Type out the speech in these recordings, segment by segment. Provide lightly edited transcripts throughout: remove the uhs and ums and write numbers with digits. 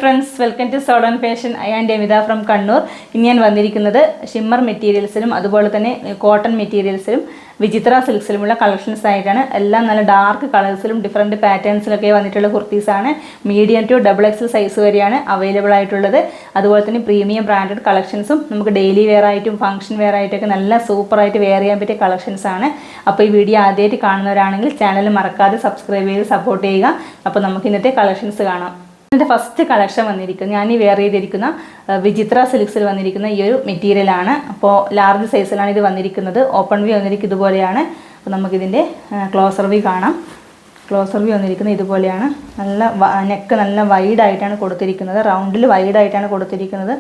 friends, welcome to Southern Fashion. I am Demida from Kannur. Indian വന്നിരിക്കുന്നത് shimmer മെറ്റീരിയൽസിലും അതുപോലെ തന്നെ cotton മെറ്റീരിയൽസിലും വിചിത്ര സിൽക്സിലുമുള്ള collections ആയിട്ടാണ്. എല്ലാം നല്ല ഡാർക്ക് കളേഴ്സിലും ഡിഫറെൻറ്റ് പാറ്റേൺസിലൊക്കെ വന്നിട്ടുള്ള കുർത്തീസാണ്. മീഡിയം ടു XXL സൈസ് വരെയാണ് അവൈലബിൾ ആയിട്ടുള്ളത്. അതുപോലെ തന്നെ പ്രീമിയം ബ്രാൻഡഡ് കളക്ഷൻസും നമുക്ക് ഡെയിലി വെയർ ആയിട്ടും ഫംഗ്ഷൻ വെയർ ആയിട്ടൊക്കെ നല്ല സൂപ്പറായിട്ട് വെയർ ചെയ്യാൻ പറ്റിയ കളക്ഷൻസ് ആണ്. അപ്പോൾ ഈ വീഡിയോ ആദ്യമായിട്ട് കാണുന്നവരാണെങ്കിൽ ചാനൽ മറക്കാതെ സബ്സ്ക്രൈബ് ചെയ്ത് സപ്പോർട്ട് ചെയ്യുക. അപ്പോൾ നമുക്ക് ഇന്നത്തെ കളക്ഷൻസ് കാണാം. ഇതിൻ്റെ ഫസ്റ്റ് കളക്ഷൻ വന്നിരിക്കുന്നത് ഞാൻ ഈ വെയർ ചെയ്തിരിക്കുന്ന വിചിത്ര സിൽക്സിൽ വന്നിരിക്കുന്ന ഈ ഒരു മെറ്റീരിയലാണ്. അപ്പോൾ ലാർജ് സൈസിലാണ് ഇത് വന്നിരിക്കുന്നത്. ഓപ്പൺ വ്യൂ വന്നിരിക്കുന്നത് ഇതുപോലെയാണ്. അപ്പോൾ നമുക്കിതിൻ്റെ ക്ലോസർ വ്യൂ കാണാം. ക്ലോസർ വ്യൂ വന്നിരിക്കുന്നത് ഇതുപോലെയാണ്. നല്ല നെക്ക് നല്ല വൈഡായിട്ടാണ് കൊടുത്തിരിക്കുന്നത്. റൗണ്ടിൽ വൈഡായിട്ടാണ് കൊടുത്തിരിക്കുന്നത്.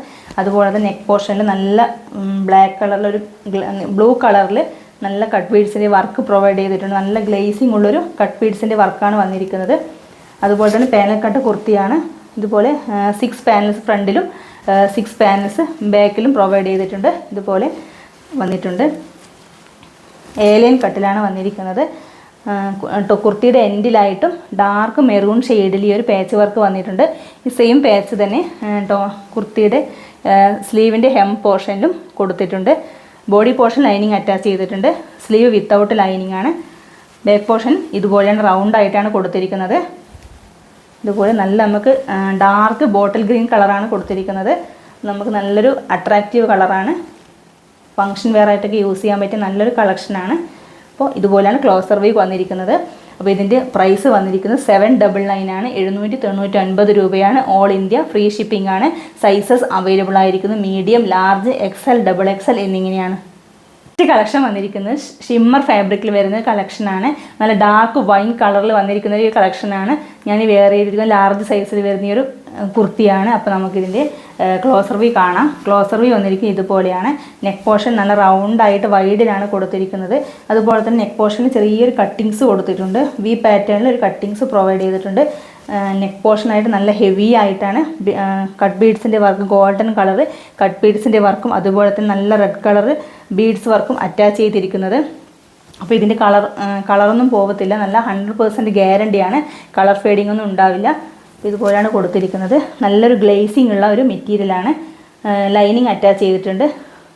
അതുപോലെ തന്നെ നെക്ക് പോർഷനിൽ നല്ല ബ്ലാക്ക് കളറിലൊരു ബ്ലൂ കളറിൽ നല്ല കട്ട് ബീഡ്സിൻ്റെ വർക്ക് പ്രൊവൈഡ് ചെയ്തിട്ടുണ്ട്. നല്ല ഗ്ലേസിംഗ് ഉള്ളൊരു കട്ട് ബീഡ്സിൻ്റെ വർക്കാണ് വന്നിരിക്കുന്നത്. അതുപോലെ തന്നെ പാനൽ കട്ട് കുർത്തിയാണ്. ഇതുപോലെ 6 പാനൽസ് ഫ്രണ്ടിലും 6 പാനൽസ് ബാക്കിലും പ്രൊവൈഡ് ചെയ്തിട്ടുണ്ട്. ഇതുപോലെ വന്നിട്ടുണ്ട്. ഏലിയൻ കട്ടിലാണ് വന്നിരിക്കുന്നത്. കുർത്തിയുടെ എൻഡിലായിട്ടും ഡാർക്ക് മെറൂൺ ഷെയ്ഡിൽ ഈ ഒരു പാച്ച് വർക്ക് വന്നിട്ടുണ്ട്. ഈ സെയിം പാച്ച് തന്നെ കുർത്തിയുടെ സ്ലീവിൻ്റെ ഹെം പോർഷനിലും കൊടുത്തിട്ടുണ്ട്. ബോഡി പോർഷൻ ലൈനിങ് അറ്റാച്ച് ചെയ്തിട്ടുണ്ട്. സ്ലീവ് വിത്തൗട്ട് ലൈനിങ് ആണ്. ബാക്ക് പോർഷൻ ഇതുപോലെയാണ്, റൗണ്ട് ആയിട്ടാണ് കൊടുത്തിരിക്കുന്നത്. ഇതുപോലെ നല്ല നമുക്ക് ഡാർക്ക് ബോട്ടിൽ ഗ്രീൻ കളറാണ് കൊടുത്തിരിക്കുന്നത്. നമുക്ക് നല്ലൊരു അട്രാക്റ്റീവ് കളറാണ്. ഫങ്ഷൻ വെയർ ആയിട്ടൊക്കെ യൂസ് ചെയ്യാൻ പറ്റിയ നല്ലൊരു കളക്ഷനാണ്. അപ്പോൾ ഇതുപോലെയാണ് ക്ലോസർ വ്യൂ വന്നിരിക്കുന്നത്. അപ്പോൾ ഇതിൻ്റെ പ്രൈസ് വന്നിരിക്കുന്നത് 799 ആണ്. 799 രൂപയാണ്. ഓൾ ഇന്ത്യ ഫ്രീ ഷിപ്പിംഗ് ആണ്. സൈസസ് അവൈലബിൾ ആയിരിക്കുന്നത് മീഡിയം, ലാർജ്, XL, XXL എന്നിങ്ങനെയാണ്. നെക്സ്റ്റ് കളക്ഷൻ വന്നിരിക്കുന്നത് ഷിമ്മർ ഫാബ്രിക്കിൽ വരുന്ന കളക്ഷനാണ്. നല്ല ഡാർക്ക് വൈൻ കളറിൽ വന്നിരിക്കുന്ന ഒരു കളക്ഷനാണ്. ഞാൻ വെയർ ചെയ്തിരിക്കുന്ന ലാർജ് സൈസിൽ വരുന്ന ഒരു കുർത്തിയാണ്. അപ്പോൾ നമുക്കിതിൻ്റെ ക്ലോസർ വ്യൂ കാണാം. ക്ലോസർ വ്യൂ വന്നിരിക്കുന്നത് ഇതുപോലെയാണ്. നെക്ക് പോർഷൻ നല്ല റൗണ്ടായിട്ട് വൈഡിലാണ് കൊടുത്തിരിക്കുന്നത്. അതുപോലെ തന്നെ നെക്ക് പോർഷനിൽ ചെറിയൊരു കട്ടിങ്സ് കൊടുത്തിട്ടുണ്ട്. വി പാറ്റേണിൽ ഒരു കട്ടിങ്സ് പ്രൊവൈഡ് ചെയ്തിട്ടുണ്ട്. നെക്ക് പോർഷനായിട്ട് നല്ല ഹെവി ആയിട്ടാണ് കട്ട് ബീഡ്സിൻ്റെ വർക്ക്, ഗോൾഡൻ കളർ കട്ട് ബീഡ്സിൻ്റെ വർക്കും അതുപോലെ തന്നെ നല്ല റെഡ് കളർ ബീഡ്സ് വർക്കും അറ്റാച്ച് ചെയ്തിരിക്കുന്നത്. അപ്പോൾ ഇതിൻ്റെ കളറൊന്നും പോകത്തില്ല. നല്ല 100% ഗ്യാരണ്ടിയാണ്. കളർ ഫേഡിംഗ് ഒന്നും ഉണ്ടാവില്ല. ഇതുപോലെയാണ് കൊടുത്തിരിക്കുന്നത്. നല്ലൊരു ഗ്ലേസിംഗ് ഉള്ള ഒരു മെറ്റീരിയലാണ്. ലൈനിങ് അറ്റാച്ച് ചെയ്തിട്ടുണ്ട്.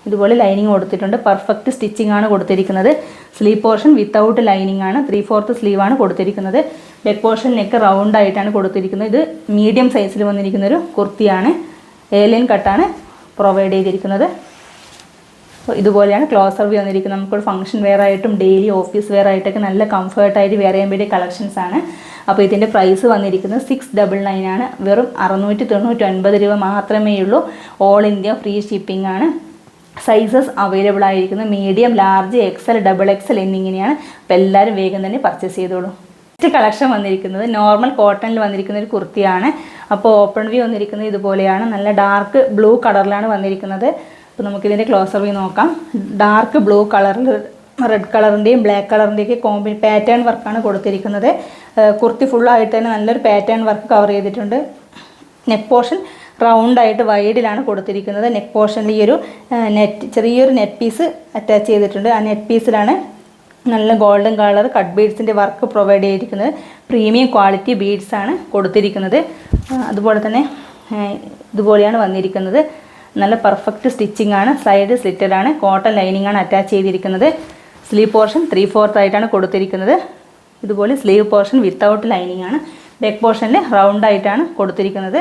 ഇതുപോലെ ലൈനിങ് കൊടുത്തിട്ടുണ്ട്. പെർഫെക്റ്റ് സ്റ്റിച്ചിങ് ആണ് കൊടുത്തിരിക്കുന്നത്. സ്ലീവ് പോർഷൻ വിത്തൗട്ട് ലൈനിങ് ആണ്. 3/4 സ്ലീവാണ് കൊടുത്തിരിക്കുന്നത്. നെക്ക് പോർഷൻ നെക്ക് റൗണ്ട് ആയിട്ടാണ് കൊടുത്തിരിക്കുന്നത്. ഇത് മീഡിയം സൈസിൽ വന്നിരിക്കുന്നൊരു കുർത്തിയാണ്. ഏലിയൻ കട്ടാണ് പ്രൊവൈഡ് ചെയ്തിരിക്കുന്നത്. അപ്പോൾ ഇതുപോലെയാണ് ക്ലോസർ വ്യൂ വന്നിരിക്കുന്നത്. നമുക്കൊരു ഫംഗ്ഷൻ വെയർ ആയിട്ടും ഡെയിലി ഓഫീസ് വെയർ ആയിട്ടൊക്കെ നല്ല കംഫർട്ടായിട്ട് വെയർ ചെയ്യാൻ പറ്റിയ കളക്ഷൻസ് ആണ്. അപ്പോൾ ഇതിൻ്റെ പ്രൈസ് വന്നിരിക്കുന്നത് 699 ആണ്. വെറും 699 രൂപ മാത്രമേ ഉള്ളൂ. ഓൾ ഇന്ത്യ ഫ്രീ ഷിപ്പിംഗ് ആണ്. സൈസസ് അവൈലബിൾ ആയിരിക്കുന്നത് മീഡിയം, ലാർജ്, XL, XXL എന്നിങ്ങനെയാണ്. അപ്പോൾ എല്ലാവരും വേഗം തന്നെ പർച്ചേസ് ചെയ്തോളൂ. നെക്സ്റ്റ് കളക്ഷൻ വന്നിരിക്കുന്നത് നോർമൽ കോട്ടണിൽ വന്നിരിക്കുന്ന ഒരു കുർത്തിയാണ്. അപ്പോൾ ഓപ്പൺ വ്യൂ വന്നിരിക്കുന്നത് ഇതുപോലെയാണ്. നല്ല ഡാർക്ക് ബ്ലൂ കളറിലാണ് വന്നിരിക്കുന്നത്. അപ്പോൾ നമുക്കിതിൻ്റെ ക്ലോസർ വ്യൂ നോക്കാം. ഡാർക്ക് ബ്ലൂ കളറിൽ റെഡ് കളറിൻ്റെയും ബ്ലാക്ക് കളറിൻ്റെയൊക്കെ പാറ്റേൺ വർക്കാണ് കൊടുത്തിരിക്കുന്നത്. കുർത്തി ഫുള്ളായിട്ട് തന്നെ നല്ലൊരു പാറ്റേൺ വർക്ക് കവർ ചെയ്തിട്ടുണ്ട്. നെക്ക് പോർഷൻ റൗണ്ടായിട്ട് വൈഡിലാണ് കൊടുത്തിരിക്കുന്നത്. നെക്ക് പോർഷനിൽ ഈ ഒരു ചെറിയൊരു നെറ്റ് പീസ് അറ്റാച്ച് ചെയ്തിട്ടുണ്ട്. ആ നെറ്റ് പീസിലാണ് നല്ല ഗോൾഡൻ കളർ കട്ട് ബീഡ്സിൻ്റെ വർക്ക് പ്രൊവൈഡ് ചെയ്തിരിക്കുന്നത്. പ്രീമിയം ക്വാളിറ്റി ബീഡ്സാണ് കൊടുത്തിരിക്കുന്നത്. അതുപോലെ തന്നെ ഇതുപോലെയാണ് വന്നിരിക്കുന്നത്. നല്ല പെർഫെക്റ്റ് സ്റ്റിച്ചിങ് ആണ്. സൈഡ് സ്ലിറ്റഡ് ആണ്. കോട്ടൺ ലൈനിങ് ആണ് അറ്റാച്ച് ചെയ്തിരിക്കുന്നത്. സ്ലീവ് പോർഷൻ 3/4 ആയിട്ടാണ് കൊടുത്തിരിക്കുന്നത്. ഇതുപോലെ സ്ലീവ് പോർഷൻ വിത്തൗട്ട് ലൈനിങ് ആണ്. ബാക്ക് പോർഷനിൽ റൗണ്ട് ആയിട്ടാണ് കൊടുത്തിരിക്കുന്നത്.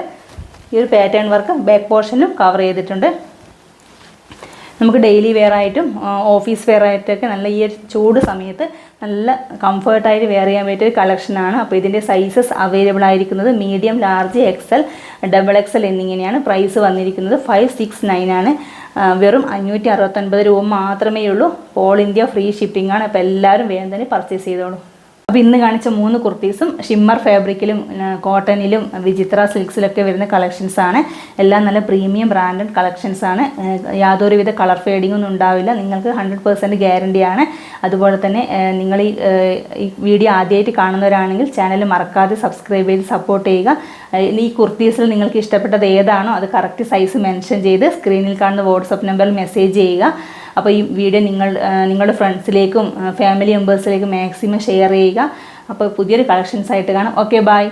ഈ ഒരു പാറ്റേൺ വർക്ക് ബാക്ക് പോർഷനിലും കവർ ചെയ്തിട്ടുണ്ട്. നമുക്ക് ഡെയിലി വെയർ ആയിട്ടും ഓഫീസ് വെയർ ആയിട്ടൊക്കെ നല്ല ഈ ഒരു ചൂട് സമയത്ത് നല്ല കംഫർട്ടായിട്ട് വെയർ ചെയ്യാൻ പറ്റിയ ഒരു കളക്ഷനാണ്. അപ്പോൾ ഇതിൻ്റെ സൈസസ് അവൈലബിൾ ആയിരിക്കുന്നത് മീഡിയം, ലാർജ്, XL, XXL എന്നിങ്ങനെയാണ്. പ്രൈസ് വന്നിരിക്കുന്നത് 569 ആണ്. വെറും 569 രൂപ മാത്രമേ ഉള്ളൂ. ഓൾ ഇന്ത്യ ഫ്രീ ഷിപ്പിംഗ് ആണ്. അപ്പോൾ എല്ലാവരും വേഗം തന്നെ പർച്ചേസ് ചെയ്തോളൂ. അപ്പോൾ ഇന്ന് കാണിച്ച 3 കുർത്തീസും ഷിമ്മർ ഫാബ്രിക്കിലും കോട്ടണിലും വിചിത്ര സിൽക്സിലൊക്കെ വരുന്ന കളക്ഷൻസാണ്. എല്ലാം നല്ല പ്രീമിയം ബ്രാൻഡഡ് കളക്ഷൻസാണ്. യാതൊരുവിധ കളർ ഫേഡിംഗ് ഒന്നും ഉണ്ടാവില്ല. നിങ്ങൾക്ക് 100% ഗ്യാരണ്ടിയാണ്. അതുപോലെ തന്നെ നിങ്ങൾ ഈ വീഡിയോ ആദ്യമായിട്ട് കാണുന്നവരാണെങ്കിൽ ചാനൽ മറക്കാതെ സബ്സ്ക്രൈബ് ചെയ്ത് സപ്പോർട്ട് ചെയ്യുക. ഈ കുർത്തീസിൽ നിങ്ങൾക്ക് ഇഷ്ടപ്പെട്ടത് ഏതാണോ അത് കറക്റ്റ് സൈസ് മെൻഷൻ ചെയ്ത് സ്ക്രീനിൽ കാണുന്ന വാട്സപ്പ് നമ്പറിൽ മെസ്സേജ് ചെയ്യുക. അപ്പോൾ ഈ വീഡിയോ നിങ്ങളുടെ ഫ്രണ്ട്സിലേക്കും ഫാമിലി മെമ്പേഴ്സിലേക്കും മാക്സിമം ഷെയർ ചെയ്യുക. അപ്പോൾ പുതിയൊരു കളക്ഷൻസ് ആയിട്ട് കാണാം. Okay, by.